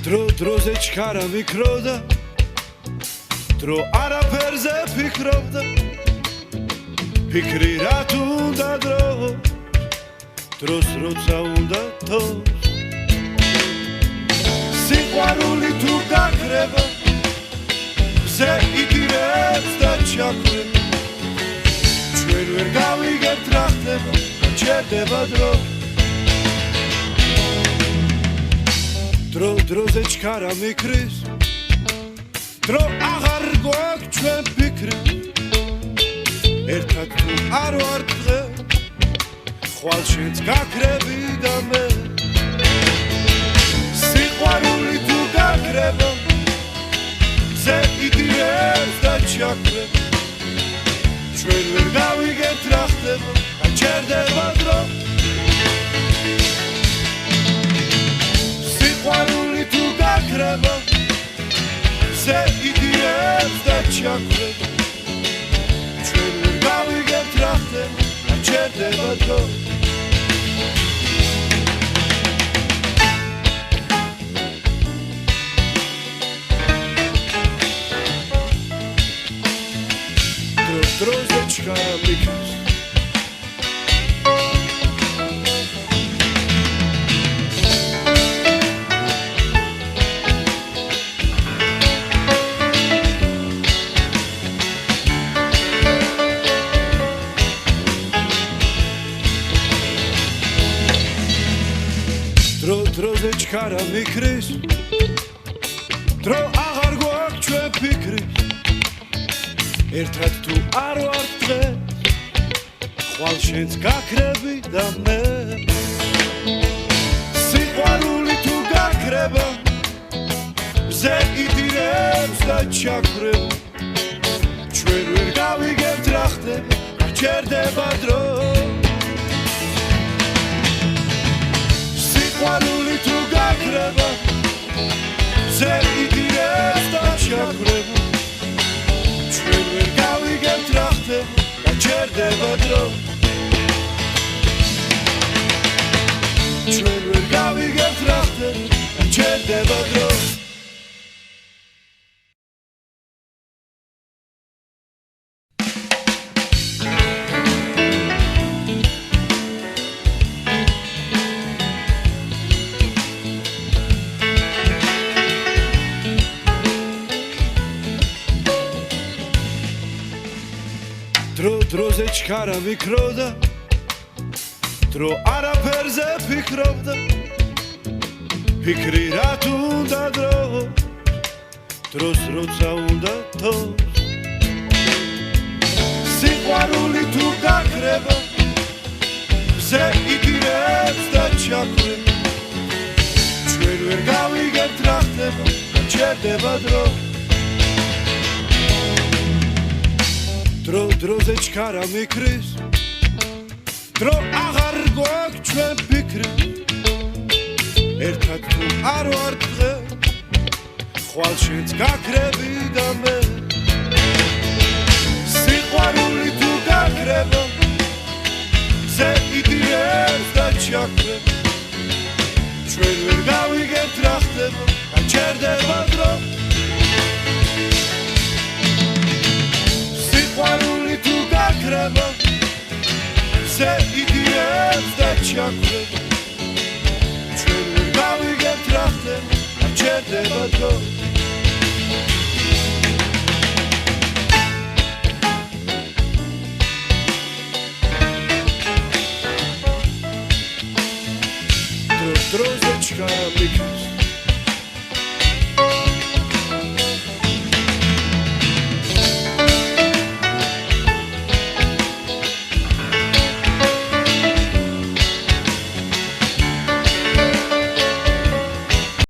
დროზე ჩქარა მიქროდა დრო არაფერზე ფიქრობდა ფიქრი რათ უნდა დროს როცა უნდა თოს სიყვარული თუ გაქრება ზე იგივეც და ჩაქრება ჩვენ ვერ გავიგებთ რა ხდება ჩერდება დროზე ჩქარა მიქრის დრო აღარ გვაქვს ჩვენ ფიქრი ერთად თუ არ ვარ დღე ხვალ შენც გაქრები და მე სიყვარული თუ გაქრება ზე იგივეც და ჩაქრება ჩვენ ვერ გავიგებთ რა ხდება ჩერდება სიყვარული თუ გაქრება ზე იგივეც და ჩაქრება ჩვენ ვერ გავიგებთ რა ხდება ჩერდება დროზე ჩქარა მიქრს დროზე ჩქარა მიქრის დრო აღარ გვაქვს ჩვენ ფიქრი ერთად თუ არ ვარ დღე ხვალ შენც გაქრები და მე სიყვარული თუ გაქრება ზე იდირებს და ჩაქრება ჩვენ ვერ გავიგებთ რა ხდება ჩერდება დრო სიყვარული თუ გაქრება ზე იდირებს და ჩაქრება ჩვენ ვერ გავიგებთ რა ხდება ჩერდება დრო ჩვენ ვერ გავიგებთ რა ხდება ჩერდება დრო დროზე ჩქარა მიქროდა დრო არაფერზე ფიქრობდა ფიქრი რათ უნდა დროს როცა უნდა თოს სიყვარული თუ გაქრება ზე იგივეც და ჩაქრება ჩვენ ვერ გავიგებთ რა ხდება ჩერდება დროზე ჩქარა მიქრის დრო აღარ გვაქვს ჩვენ ფიქრი ერთად თუ არ ვარ დღე ხვალ შენც გაქრები და მე სიყვარული თუ გაქრება ზე იდირებს და ჩაქრება ჩვენ ვერ გავიგებთ რა ხდება ჩერდება სიყვარული თუ გაქრება ზე იდირებს და ჩაქრება ჩვენ ვერ გავიგებთ რა ხდება ჩერდება დროზე ჩქარა მიქრს